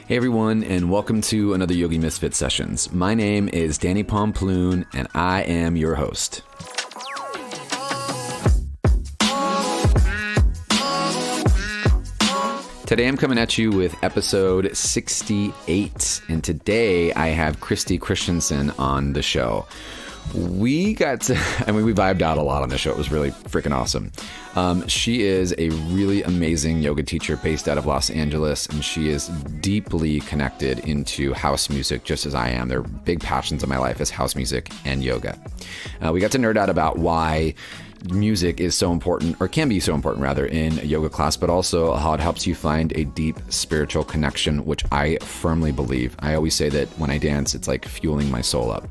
Hey everyone, and welcome to another Yogi Misfit Sessions. My name is Danni Pomplun, and I am your host. Today I'm coming at you with episode 68, and today I have Cristi Christensen on the show. We vibed out a lot on the show. It was really freaking awesome. She is a really amazing yoga teacher based out of Los Angeles, and she is deeply connected into house music, just as I am. They're big passions in my life is house music and yoga. We got to nerd out about why music is so important, or can be so important rather, in a yoga class, but also how it helps you find a deep spiritual connection, which I firmly believe. I always say that when I dance, it's like fueling my soul up.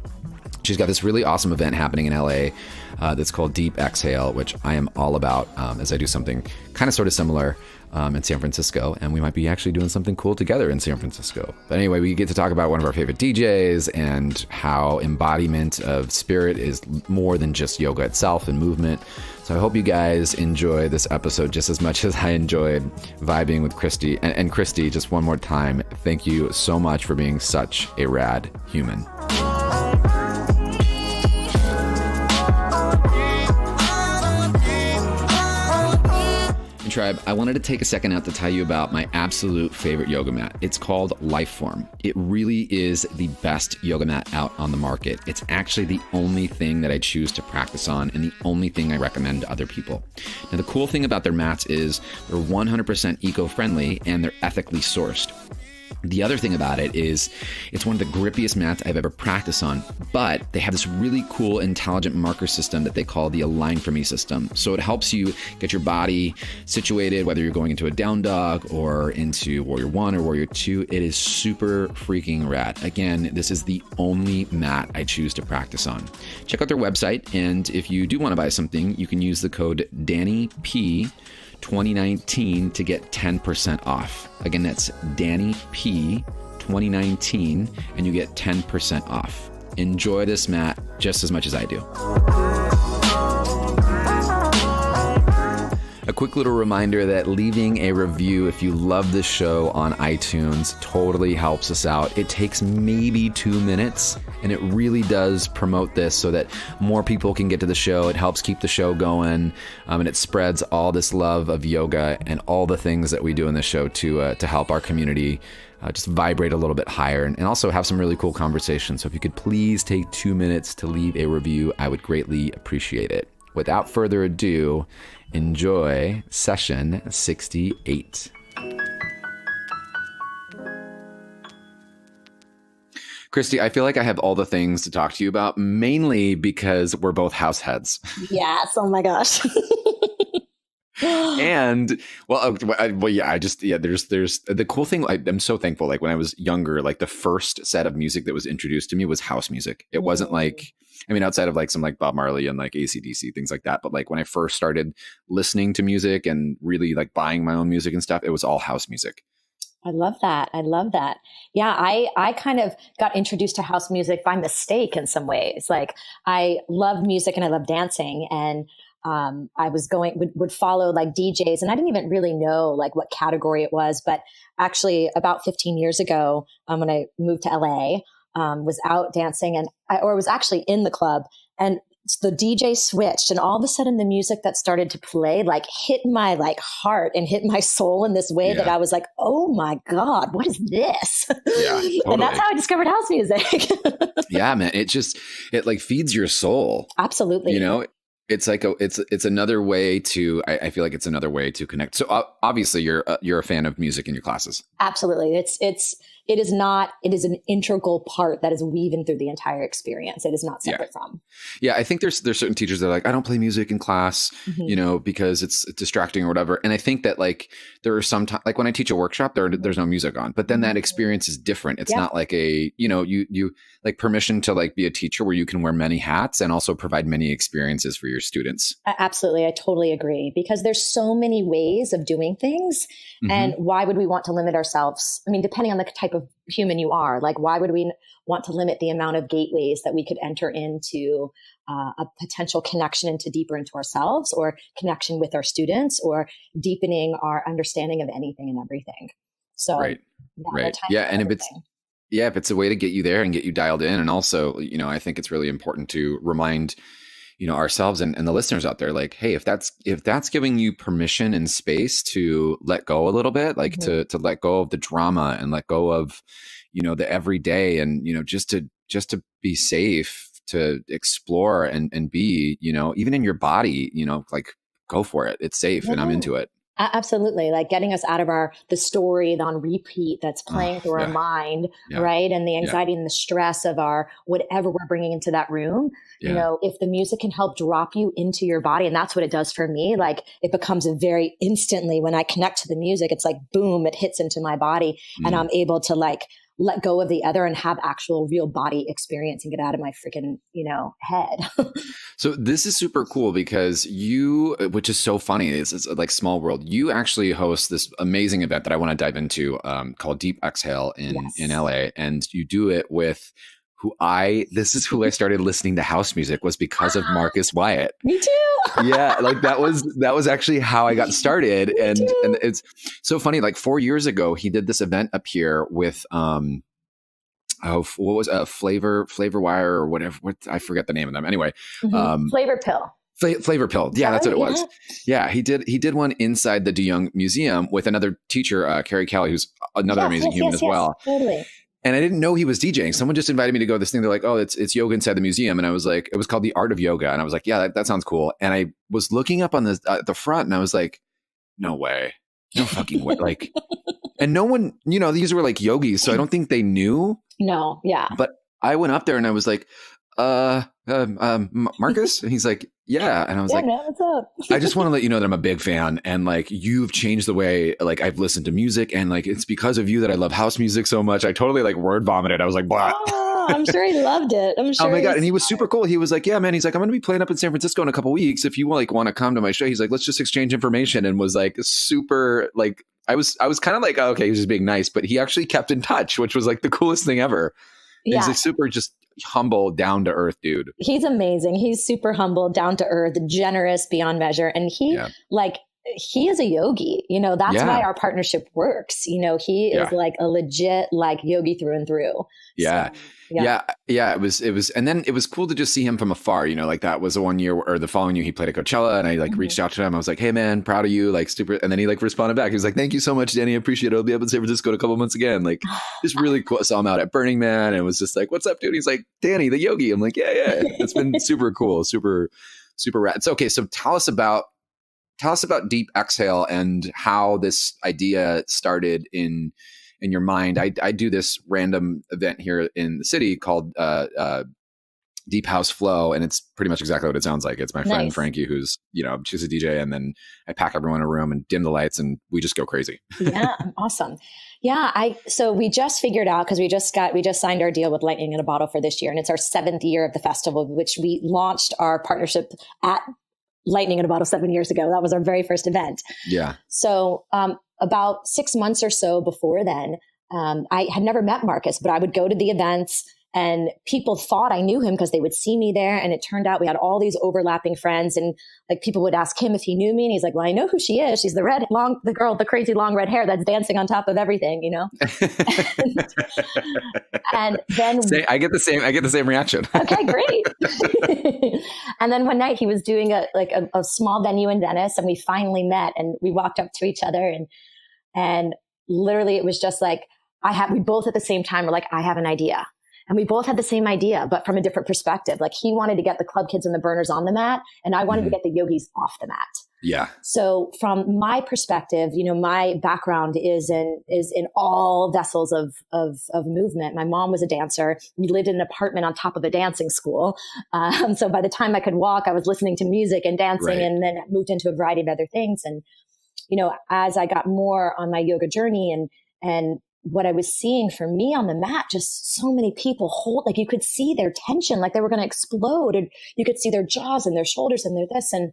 She's got this really awesome event happening in LA that's called Deep Exhale, which I am all about as I do something kind of sort of similar in San Francisco. And we might be actually doing something cool together in San Francisco. But anyway, we get to talk about one of our favorite DJs and how embodiment of spirit is more than just yoga itself and movement. So I hope you guys enjoy this episode just as much as I enjoyed vibing with Cristi. And Cristi, just one more time, thank you so much for being such a rad human. Tribe, I wanted to take a second out to tell you about my absolute favorite yoga mat. It's called Lifeform. It really is the best yoga mat out on the market. It's actually the only thing that I choose to practice on and the only thing I recommend to other people. Now, the cool thing about their mats is they're 100% eco-friendly and they're ethically sourced. The other thing about it is it's one of the grippiest mats I've ever practiced on, but they have this really cool intelligent marker system that they call the Align For Me system. So it helps you get your body situated, whether you're going into a down dog or into Warrior 1 or Warrior 2. It is super freaking rad. Again, this is the only mat I choose to practice on. Check out their website, and if you do want to buy something, you can use the code DanniP2019 to get 10% off. Again, that's DanniP2019, and you get 10% off. Enjoy this mat just as much as I do. A quick little reminder that leaving a review if you love this show on iTunes totally helps us out. It takes maybe 2 minutes, and it really does promote this so that more people can get to the show. It helps keep the show going, and it spreads all this love of yoga and all the things that we do in this show to help our community just vibrate a little bit higher and also have some really cool conversations. So if you could please take 2 minutes to leave a review, I would greatly appreciate it. Without further ado, enjoy session 68. Cristi, I feel like I have all the things to talk to you about, mainly because we're both house heads. Yes. Oh my gosh. And there's the cool thing. I'm so thankful. Like when I was younger, like the first set of music that was introduced to me was house music. It wasn't like, outside of like some like Bob Marley and like AC/DC, things like that. But like when I first started listening to music and really like buying my own music and stuff, it was all house music. I love that. Yeah, I kind of got introduced to house music by mistake in some ways. Like I love music and I love dancing, and I was would follow like DJs, and I didn't even really know like what category it was. But actually about 15 years ago, when I moved to LA, was out dancing and was actually in the club, and the DJ switched, and all of a sudden the music that started to play like hit my like heart and hit my soul in this way that I was like, oh my God, what is this? Yeah, totally. And that's how I discovered house music. Yeah, man. It like feeds your soul. Absolutely. You know, it's like it's another way to, I feel like it's another way to connect. So obviously you're a fan of music in your classes. Absolutely. It is an integral part that is weaving through the entire experience. It is not separate from. Yeah. I think there's certain teachers that are like, I don't play music in class, because it's distracting or whatever. And I think that like there are some times, like when I teach a workshop, there's no music on, but then that experience is different. It's not like you like permission to like be a teacher where you can wear many hats and also provide many experiences for your students. Absolutely. I totally agree, because there's so many ways of doing things. And why would we want to limit ourselves? I mean, depending on the type of human you are, like, why would we want to limit the amount of gateways that we could enter into a potential connection deeper into ourselves, or connection with our students, or deepening our understanding of anything and everything? So Right. yeah, Right. Yeah. And if it's a way to get you there and get you dialed in. And also, I think it's really important to remind, ourselves and the listeners out there, like, hey, if that's giving you permission and space to let go a little bit, like to let go of the drama and let go of, the everyday and, just to be safe, to explore and be, even in your body, like go for it. It's safe and I'm into it. Absolutely. Like getting us out of the story on repeat that's playing through our mind, right? And the anxiety and the stress of whatever we're bringing into that room. If the music can help drop you into your body, and that's what it does for me, like it becomes very instantly when I connect to the music, it's like, boom, it hits into my body and I'm able to like let go of the other and have actual real body experience and get out of my freaking, head. So this is super cool because which is so funny, it's like small world. You actually host this amazing event that I want to dive into called Deep Exhale in LA. And you do it with this is who I started listening to house music was because of Marques Wyatt. Me too. Yeah. Like that was actually how I got started. And it's so funny. Like 4 years ago, he did this event up here with, what was Flavor Wire or whatever? I forget the name of them. Anyway, Flavor Pill. Flavor Pill. Yeah, that's what it was. Yeah, he did one inside the DeYoung Museum with another teacher, Carrie Kelly, who's another amazing human as well. Totally. And I didn't know he was DJing. Someone just invited me to go to this thing. They're like, oh, it's yoga inside the museum. And I was like, it was called The Art of Yoga. And I was like, yeah, that sounds cool. And I was looking up on the front and I was like, no way. No fucking way. Like, and no one, these were like yogis. So I don't think they knew. No. Yeah. But I went up there and I was like, Marques? And he's like, yeah. And I was like, man, what's up? I just want to let you know that I'm a big fan. And like, you've changed the way, like I've listened to music and like, it's because of you that I love house music so much. I totally like word vomited. I was like, blah. Oh, I'm sure he loved it. I'm sure. Oh my God. And he was super cool. He was like, yeah, man. He's like, I'm going to be playing up in San Francisco in a couple weeks. If you like want to come to my show, he's like, let's just exchange information. And was like super like, I was kind of like, oh, okay, he was just being nice, but he actually kept in touch, which was like the coolest thing ever. Yeah. He's like super just humble, down to earth dude. He's amazing. He's super humble, down to earth, generous beyond measure. And he is a yogi, that's why our partnership works. He is like a legit like yogi through and through. Yeah. So, yeah. It was, and then it was cool to just see him from afar, like that was the one year or the following year he played at Coachella and I like reached out to him. I was like, hey man, proud of you. Like super. And then he like responded back. He was like, thank you so much, Danny. I appreciate it. I'll be up in San Francisco in a couple months again. Like just really cool. I saw him out at Burning Man and it was just like, what's up, dude? He's like, Danny, the yogi. I'm like, yeah. It's been super cool. Super, super rad. It's okay. So tell us about Deep Exhale and how this idea started in your mind. I do this random event here in the city called Deep House Flow, and it's pretty much exactly what it sounds like. It's my friend Frankie, who's she's a DJ, and then I pack everyone in a room and dim the lights, and we just go crazy. Yeah, awesome. Yeah, so we just figured out because we just signed our deal with Lightning in a Bottle for this year, and it's our 7th year of the festival, which we launched our partnership at Lightning in a Bottle 7 years ago. That was our very first event. Yeah. So about 6 months or so before then, I had never met Marques, but I would go to the events and people thought I knew him because they would see me there. And it turned out we had all these overlapping friends and like people would ask him if he knew me. And he's like, well, I know who she is. She's the girl, the crazy long red hair that's dancing on top of everything, and then I get the same reaction. Okay, great. And then one night he was doing a small venue in Venice and we finally met and we walked up to each other and literally it was just like, we both at the same time were like, I have an idea. And we both had the same idea, but from a different perspective. Like he wanted to get the club kids and the burners on the mat, and I wanted to get the yogis off the mat. Yeah. So from my perspective, my background is in all vessels of movement. My mom was a dancer. We lived in an apartment on top of a dancing school. So by the time I could walk, I was listening to music and dancing, and then moved into a variety of other things. And as I got more on my yoga journey and what I was seeing for me on the mat, just so many people like you could see their tension, like they were going to explode, and you could see their jaws and their shoulders and their this. And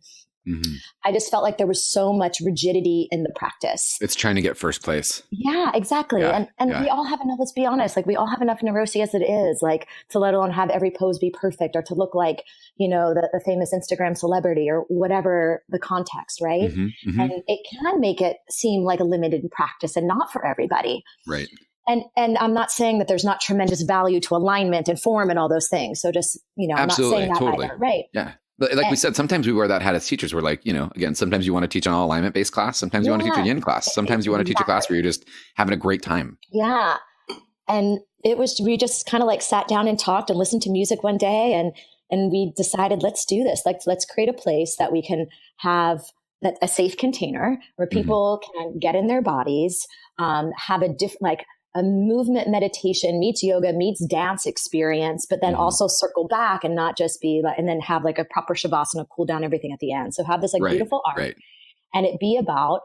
Mm-hmm. I just felt like there was so much rigidity in the practice. It's trying to get first place. Yeah, exactly. Yeah, And yeah. we all have enough, let's be honest, like we all have enough neurosis as it is, like to let alone have every pose be perfect or to look like, you know, the famous Instagram celebrity or whatever the context, right? Mm-hmm, mm-hmm. And it can make it seem like a limited practice and not for everybody. Right. And I'm not saying that there's not tremendous value to alignment and form and all those things. So just, you know, Absolutely, I'm not saying that totally. either. Right. Yeah. But like we said, sometimes we wear that hat as teachers. We're like, you know, again, sometimes you want to teach an all alignment based class. Sometimes you want to teach a yin class. Sometimes you want to teach a class where you're just having a great time. Yeah. And we just kind of like sat down and talked and listened to music one day and we decided, let's do this. Like, let's create a place that we can have a safe container where people can get in their bodies, have a movement meditation meets yoga meets dance experience, but then also circle back and not just be like, and then have like a proper shavasana, cool down everything at the end. So have this like beautiful art and it be about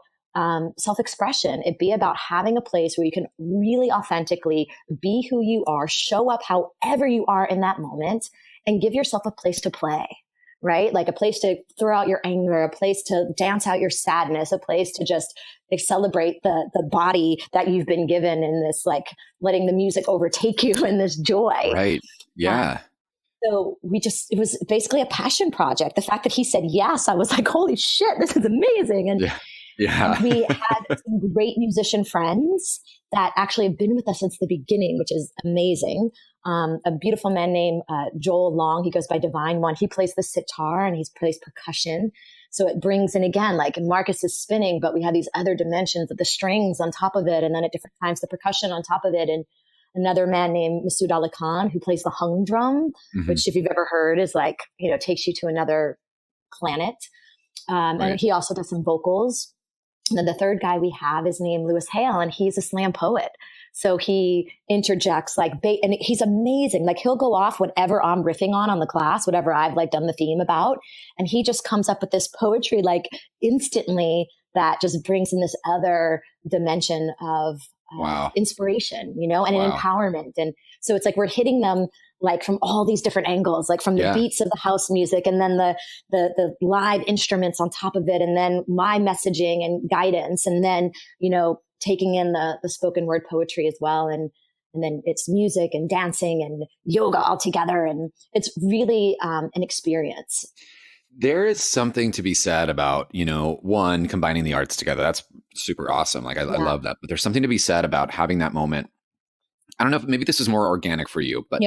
self-expression. It be about having a place where you can really authentically be who you are, show up however you are in that moment and give yourself a place to play. Right? Like a place to throw out your anger, a place to dance out your sadness, a place to just like celebrate the body that you've been given in this, like letting the music overtake you in this joy. Right. Yeah. So it was basically a passion project. The fact that he said yes, I was like, holy shit, this is amazing. And yeah. We had some great musician friends that actually have been with us since the beginning, which is amazing. A beautiful man named Joel Long. He goes by Divine One. He plays the sitar and he plays percussion. So it brings in, again, like Marcus is spinning, but we have these other dimensions of the strings on top of it. And then at different times, the percussion on top of it. And another man named Masood Ali Khan, who plays the hung drum, which if you've ever heard is like, you know, takes you to another planet. And he also does some vocals. And then the third guy we have is named Lewis Hale, and he's a slam poet. So he interjects and he's amazing. Like he'll go off whatever I'm riffing on the class, whatever I've like done the theme about. And he just comes up with this poetry like instantly that just brings in this other dimension of inspiration, you know, and an empowerment. And so it's like, we're hitting them like from all these different angles, like from the beats of the house music and then the live instruments on top of it. And then my messaging and guidance. And then, you know, taking in the spoken word poetry as well. And then it's music and dancing and yoga all together. And it's really an experience. There is something to be said about, you know, one, combining the arts together. That's super awesome. Like I love that. But there's something to be said about having that moment. I don't know if maybe this is more organic for you, but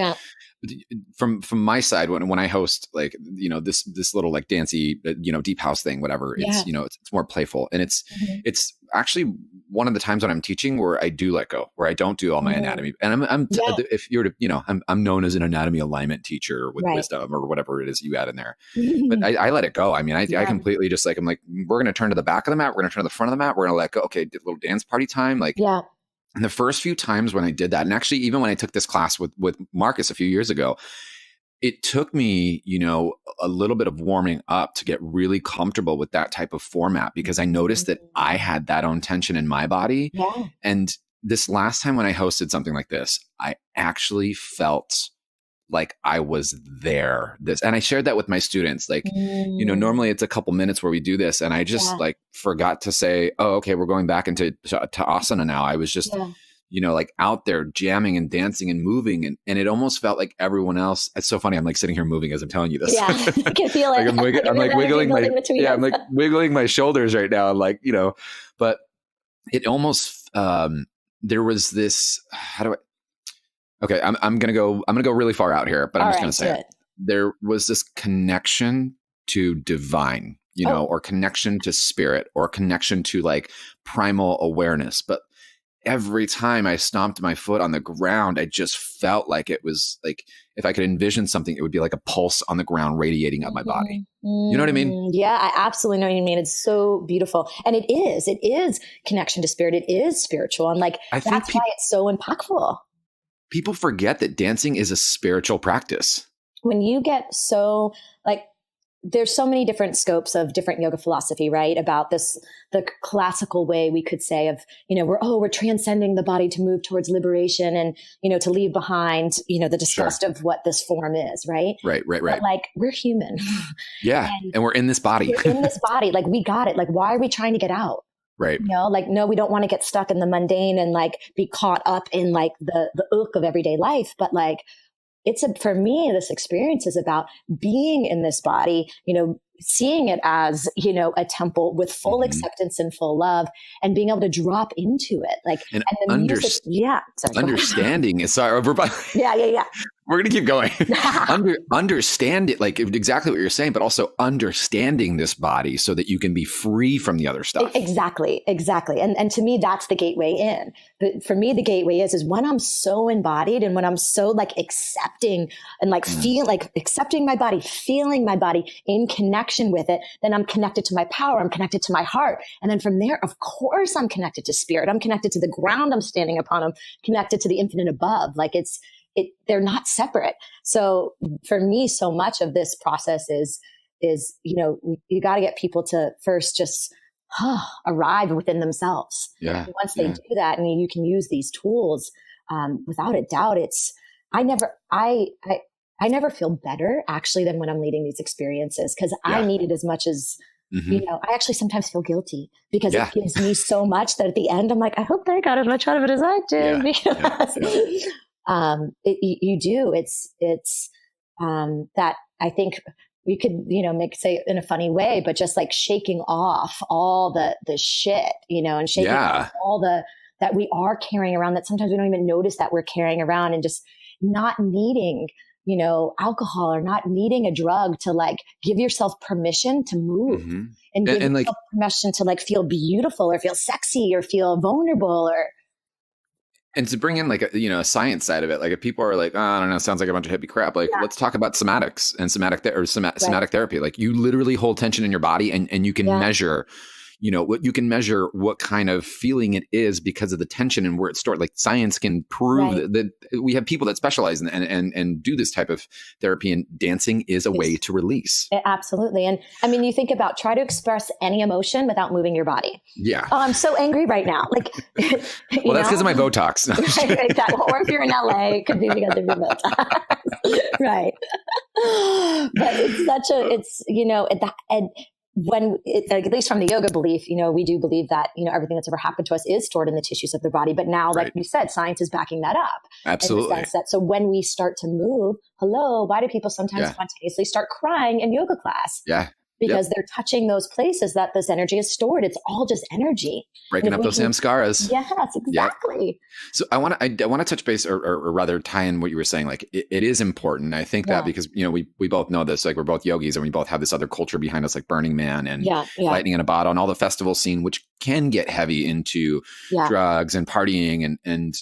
from my side, when I host like, you know, this little like dancey, you know, deep house thing, whatever, it's, you know, it's more playful. And it's actually one of the times when I'm teaching where I do let go, where I don't do all my anatomy. And if you're to, you know, I'm known as an anatomy alignment teacher with wisdom or whatever it is you add in there, but I let it go. I mean, I completely just like, I'm like, we're going to turn to the back of the mat. We're going to turn to the front of the mat. We're going to let go. Okay. Little dance party time. Like, and the first few times when I did that, and actually even when I took this class with Marcus a few years ago, it took me, you know, a little bit of warming up to get really comfortable with that type of format, because I noticed that I had that own tension in my body. And this last time when I hosted something like this, I actually felt like I was there. And I shared that with my students. Like, you know, normally it's a couple minutes where we do this, and I just like forgot to say, oh, okay, we're going back into to asana now. I was just, you know, like out there jamming and dancing and moving. And it almost felt like everyone else. It's so funny. I'm like sitting here moving as I'm telling you this. Yeah, I can feel it. Like I'm like wiggling I'm like wiggling my shoulders right now. Like, you know, but it almost, there was this, okay, I'm gonna go really far out here, but I'm just gonna say it. There was this connection to divine, you know, or connection to spirit, or connection to like primal awareness. But every time I stomped my foot on the ground, I just felt like it was like, if I could envision something, it would be like a pulse on the ground radiating up my body. You know what I mean? Yeah, I absolutely know what you mean. It's so beautiful. And it is connection to spirit. It is spiritual. And like, that's why it's so impactful. People forget that dancing is a spiritual practice. When you get so like, there's so many different scopes of different yoga philosophy, right? About this, the classical way we could say of, we're transcending the body to move towards liberation and, to leave behind, the disgust of what this form is, right? Right. But like, we're human. Yeah. And we're in this body. We're in this body. Like, we got it. Like, why are we trying to get out? Right. Like, no, we don't want to get stuck in the mundane and like be caught up in like the ick of everyday life. But like, for me, this experience is about being in this body, seeing it as, a temple with full acceptance and full love, and being able to drop into it. Like, and the music, understanding is, sorry, yeah. We're going to keep going. Understand it, like exactly what you're saying, but also understanding this body so that you can be free from the other stuff. Exactly. And to me, that's the gateway in. But for me, the gateway is when I'm so embodied and when I'm so like accepting and like feel like accepting my body, feeling my body in connection with it, then I'm connected to my power. I'm connected to my heart. And then from there, of course, I'm connected to spirit. I'm connected to the ground I'm standing upon. I'm connected to the infinite above. Like they're not separate. So for me, so much of this process is, you got to get people to first just arrive within themselves. Yeah. And once they do that, and you can use these tools, without a doubt, I never feel better actually than when I'm leading these experiences, because I need it as much as, I actually sometimes feel guilty because it gives me so much that at the end, I'm like, I hope they got as much out of it as I did. Because you do. It's that I think we could, say it in a funny way, but just like shaking off all the shit, and shaking off all that we are carrying around that sometimes we don't even notice that we're carrying around, and just not needing, alcohol or not needing a drug to like give yourself permission to move and give yourself like, permission to like feel beautiful or feel sexy or feel vulnerable and to bring in like a science side of it. Like if people are like, oh, I don't know, sounds like a bunch of hippie crap. Like let's talk about somatics and somatic therapy. Like you literally hold tension in your body and you can measure, what kind of feeling it is because of the tension and where it's stored. Like science can prove that we have people that specialize in and do this type of therapy, and dancing is a way to release. Absolutely. And I mean, you think about try to express any emotion without moving your body. Yeah. Oh, I'm so angry right now. Like, well, that's because of my Botox. Exactly. Or if you're in LA, it could be because of your Botox. Right. But at least from the yoga belief, we do believe that, everything that's ever happened to us is stored in the tissues of the body. But now, like you said, science is backing that up. Absolutely. So when we start to move, why do people sometimes spontaneously start crying in yoga class? Yeah. Because they're touching those places that this energy is stored. It's all just energy. Breaking up those samskaras. Yes, exactly. Yeah. So I want to touch base or rather tie in what you were saying. Like it is important. I think that because, we both know this, like we're both yogis and we both have this other culture behind us, like Burning Man and Lightning in a Bottle and all the festival scene, which can get heavy into drugs and partying. And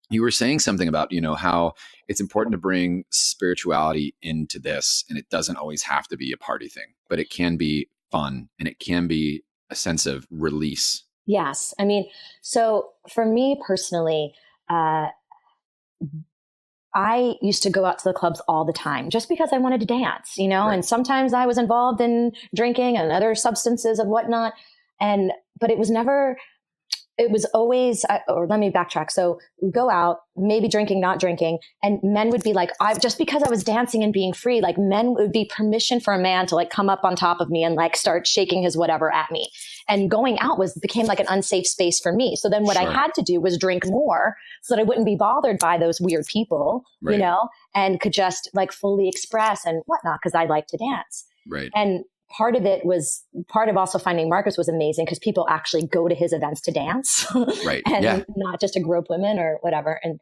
you were saying something about, how it's important to bring spirituality into this, and it doesn't always have to be a party thing, but it can be fun and it can be a sense of release. Yes. I mean, so for me personally, I used to go out to the clubs all the time just because I wanted to dance, and sometimes I was involved in drinking and other substances and whatnot. But it was always, or let me backtrack. So we go out, maybe drinking, not drinking. And men would be like, just because I was dancing and being free, like men would be permission for a man to like come up on top of me and like start shaking his whatever at me. And going out became like an unsafe space for me. So then what I had to do was drink more so that I wouldn't be bothered by those weird people, and could just like fully express and whatnot, because I like to dance. Right. And part of also finding Marques was amazing because people actually go to his events to dance, right? And not just to grope women or whatever. And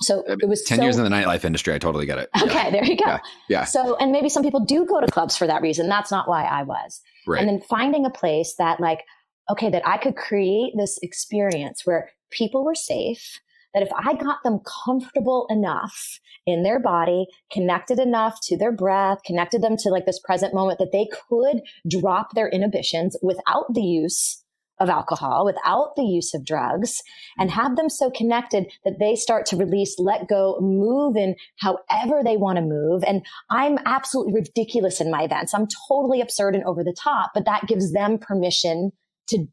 so it was 10 years in the nightlife industry. I totally get it. Okay, there you go. Yeah. So, and maybe some people do go to clubs for that reason. That's not why I was. Right. And then finding a place that that I could create this experience where people were safe, that if I got them comfortable enough in their body, connected enough to their breath, connected them to like this present moment, that they could drop their inhibitions without the use of alcohol, without the use of drugs, and have them so connected that they start to release, let go, move in however they want to move. And I'm absolutely ridiculous in my events. I'm totally absurd and over the top, but that gives them permission to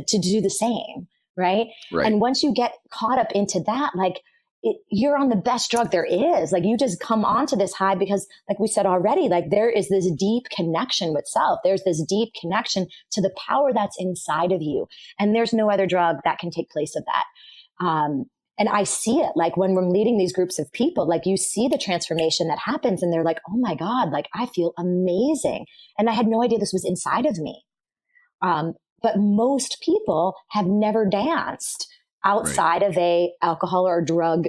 do the same. Right. And once you get caught up into that, like, you're on the best drug there is. Like, you just come onto this high because, like we said already, like, there is this deep connection with self. There's this deep connection to the power that's inside of you. And there's no other drug that can take place of that. And I see it, like, when we're leading these groups of people, like, you see the transformation that happens and they're like, oh my God, like, I feel amazing. And I had no idea this was inside of me. But most people have never danced outside of a alcohol or drug,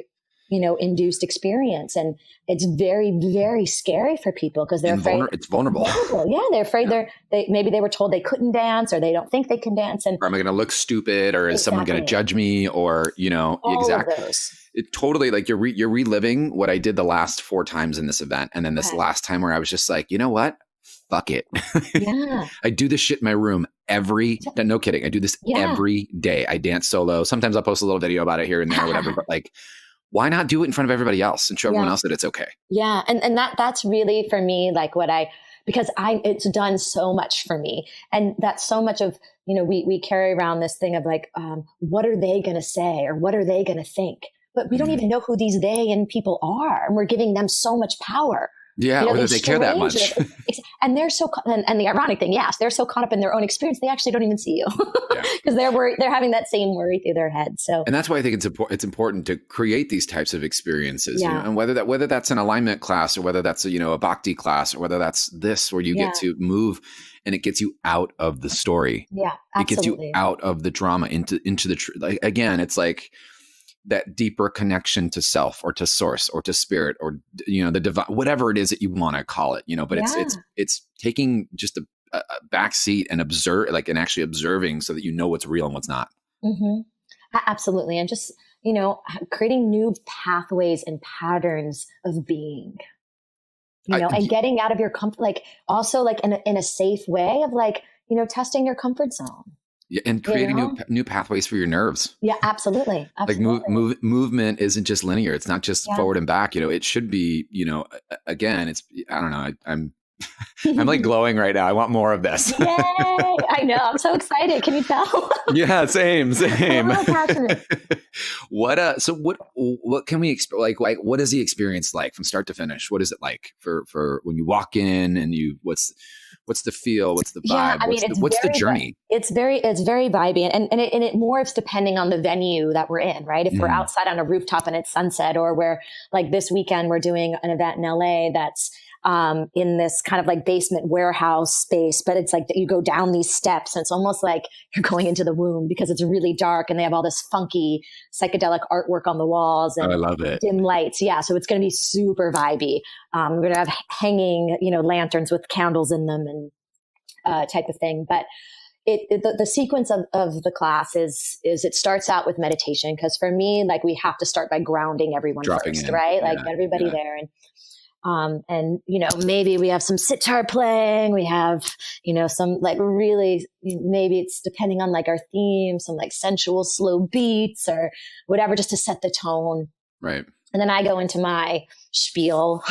induced experience. And it's very, very scary for people because they're afraid. It's vulnerable. Yeah. They're afraid maybe they were told they couldn't dance, or they don't think they can dance. And or am I going to look stupid, or is someone going to judge me, or, all exactly. Of those. It totally, like, you're reliving what I did the last 4 times in this event. And then this last time where I was just like, you know what? Fuck it. Yeah. I do this shit in my room no kidding. I do this every day. I dance solo. Sometimes I'll post a little video about it here and there, whatever, but like, why not do it in front of everybody else and show everyone else that it's okay? Yeah. And that's really for me, like, because it's done so much for me. And that's so much of, we carry around this thing of like, what are they going to say, or what are they going to think? But we don't even know who these they and people are. And we're giving them so much power. Yeah, or that they care that much. And they're so, and the ironic thing, yes, they're so caught up in their own experience, they actually don't even see you because they're having that same worry through their head. So, and that's why I think it's important to create these types of experiences, and whether that's an alignment class, or whether that's a bhakti class, or whether that's this where you get to move and it gets you out of the story. Yeah, absolutely. It gets you out of the drama into the like, again, it's like that deeper connection to self, or to source, or to spirit, or the divine, whatever it is that you want to call it, but it's taking just a back seat and and actually observing, so that what's real and what's not. Mm-hmm. Absolutely. And just creating new pathways and patterns of being, and getting out of your comfort, like, also like in a safe way of like, testing your comfort zone. Yeah, and creating new pathways for your nerves. Yeah, absolutely. Like movement isn't just linear. It's not just forward and back. It should be. Again, it's. I don't know. I'm like glowing right now. I want more of this. Yay! I know. I'm so excited. Can you tell? Yeah, same. I'm really passionate. So what can we like what is the experience like from start to finish? What is it like for when you walk in and what's the feel? What's the vibe? Yeah, I mean, what's the journey? It's very vibey, and it morphs depending on the venue that we're in, right? If we're outside on a rooftop and it's sunset, or we're like this weekend, we're doing an event in LA that's in this kind of like basement warehouse space, but it's like that you go down these steps and it's almost like you're going into the womb because it's really dark and they have all this funky psychedelic artwork on the walls and I love it. Dim lights. Yeah. So it's going to be super vibey. We're going to have hanging, lanterns with candles in them and type of thing. But the sequence of the class is it starts out with meditation. Cause for me, like we have to start by grounding everyone first, right? Like everybody there. And, maybe we have some sitar playing, we have, some like really, maybe it's depending on like our theme, some like sensual slow beats or whatever, just to set the tone. Right. And then I go into my spiel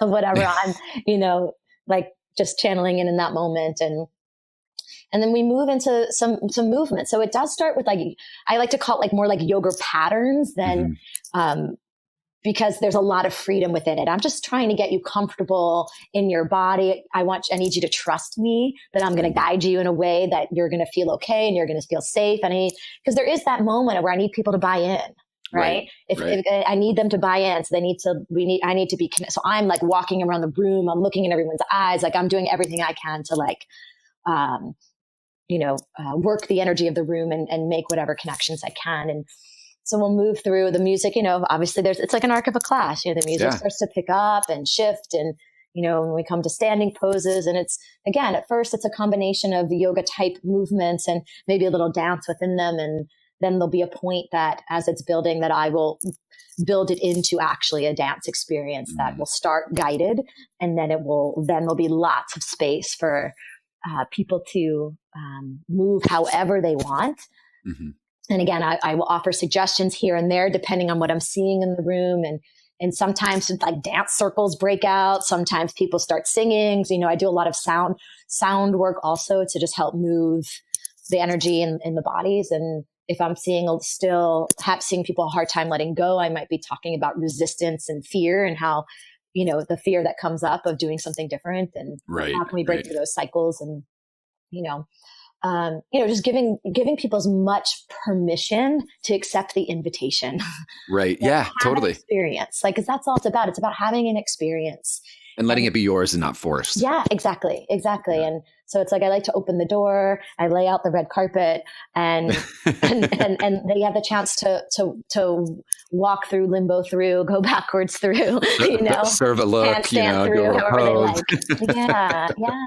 of whatever I'm, like just channeling in that moment. And then we move into some movement. So it does start with like, I like to call it like more like yoga patterns than, because there's a lot of freedom within it. I'm just trying to get you comfortable in your body. I need you to trust me that I'm going to guide you in a way that you're going to feel okay and you're going to feel safe. Because there is that moment where I need people to buy in, right? If I need them to buy in, so I need to be connected. So I'm like walking around the room. I'm looking in everyone's eyes. Like I'm doing everything I can to like, work the energy of the room and make whatever connections I can. And so we'll move through the music, obviously it's like an arc of a class, the music starts to pick up and shift. And, when we come to standing poses and it's, again, at first it's a combination of yoga type movements and maybe a little dance within them. And then there'll be a point that as it's building that I will build it into actually a dance experience that will start guided. And then there'll be lots of space for people to move however they want. Mm-hmm. And again, I will offer suggestions here and there, depending on what I'm seeing in the room. And sometimes like dance circles break out. Sometimes people start singing. So, I do a lot of sound work also to just help move the energy in the bodies. And if I'm seeing people a hard time letting go, I might be talking about resistance and fear and how, the fear that comes up of doing something different, and how can we break through those cycles, and, just giving people as much permission to accept the invitation. Right. Yeah, totally. Experience. Like, 'cause that's all it's about. It's about having an experience. And letting it be yours and not forced. Yeah, exactly. Yeah. And so it's like, I like to open the door, I lay out the red carpet, and and they have the chance to walk through, limbo through, go backwards through, serve a look, through, do a however pose. they like. Yeah.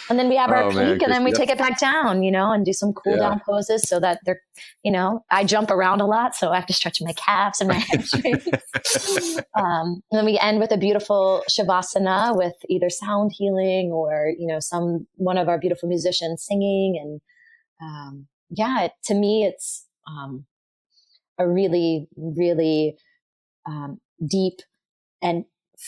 And then we have our peak, and then we take it back down, and do some cool down poses so that they're, I jump around a lot, so I have to stretch my calves and my hamstrings. And then we end with a beautiful shavasana with either sound healing or, one of our beautiful musicians singing. And to me, it's a really, really deep and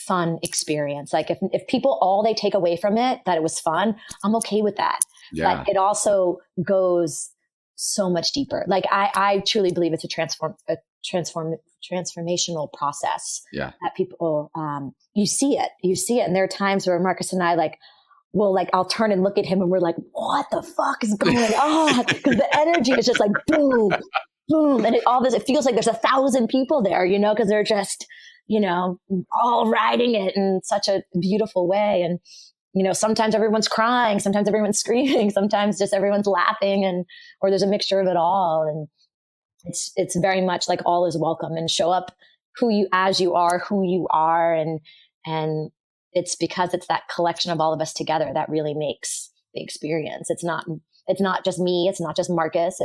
fun experience. Like if people, all they take away from it, that it was fun, I'm okay with that. Yeah. But it also goes so much deeper. Like I truly believe it's a transformational process. Yeah. That people, you see it. And there are times where Marques and I I'll turn and look at him and we're like, what the fuck is going on? Because the energy is just like boom, boom. And it feels like there's 1,000 people there, because they're just, all riding it in such a beautiful way. And, sometimes everyone's crying, sometimes everyone's screaming, sometimes just everyone's laughing, or there's a mixture of it all. And it's very much like all is welcome, and show up who you are. And it's because it's that collection of all of us together that really makes the experience. It's not just me. It's not just Marques.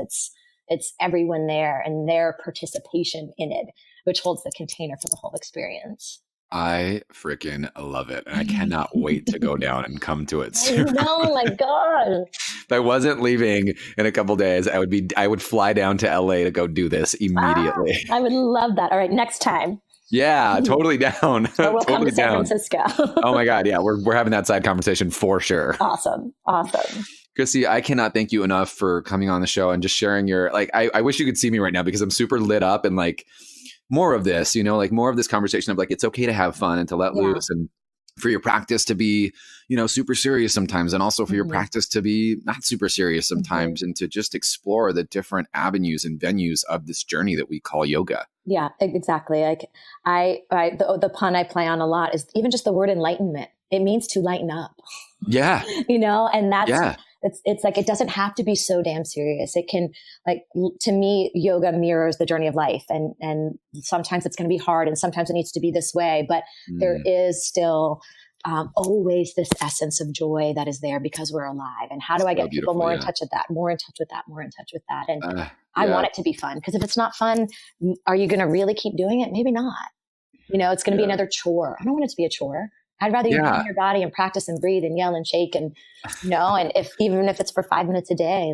It's everyone there and their participation in it, which holds the container for the whole experience. I freaking love it. And I cannot wait to go down and come to it soon. Oh my God. If I wasn't leaving in a couple days, I would fly down to LA to go do this immediately. I would love that. All right. Next time. Yeah, totally down. Or we'll totally come to San Francisco. Oh my God. Yeah. We're having that side conversation for sure. Awesome. Christi, I cannot thank you enough for coming on the show and just sharing your, I wish you could see me right now because I'm super lit up, and more of this, more of this conversation of it's okay to have fun and to let loose, and for your practice to be, super serious sometimes, and also for your practice to be not super serious sometimes, and to just explore the different avenues and venues of this journey that we call yoga. Yeah, exactly. The pun I play on a lot is even just the word enlightenment. It means to lighten up. Yeah. And that's, it's like, it doesn't have to be so damn serious. It can, to me, yoga mirrors the journey of life. And sometimes it's going to be hard, and sometimes it needs to be this way, but there is still always this essence of joy that is there because we're alive. And how do I get people more in touch with that, more in touch with that, more in touch with that? And I want it to be fun, because if it's not fun, are you going to really keep doing it? Maybe not. It's going to be another chore. I don't want it to be a chore. I'd rather you be in your body and practice and breathe and yell and shake and, and even if it's for 5 minutes a day,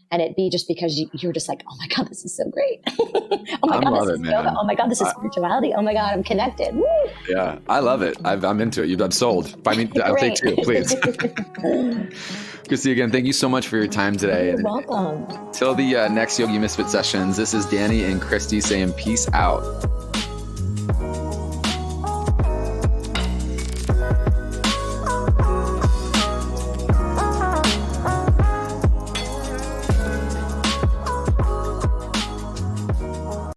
and it be just because you're just like, oh my God, this is so great. Oh my God, this is yoga. Oh my God, this is spirituality. Oh my God, I'm connected. Woo! Yeah, I love it. I'm into it. I'm sold. I'll take 2, please. Christi, again, thank you so much for your time today. You're welcome. Till the next Yogi Misfit sessions, this is Danni and Christi saying peace out.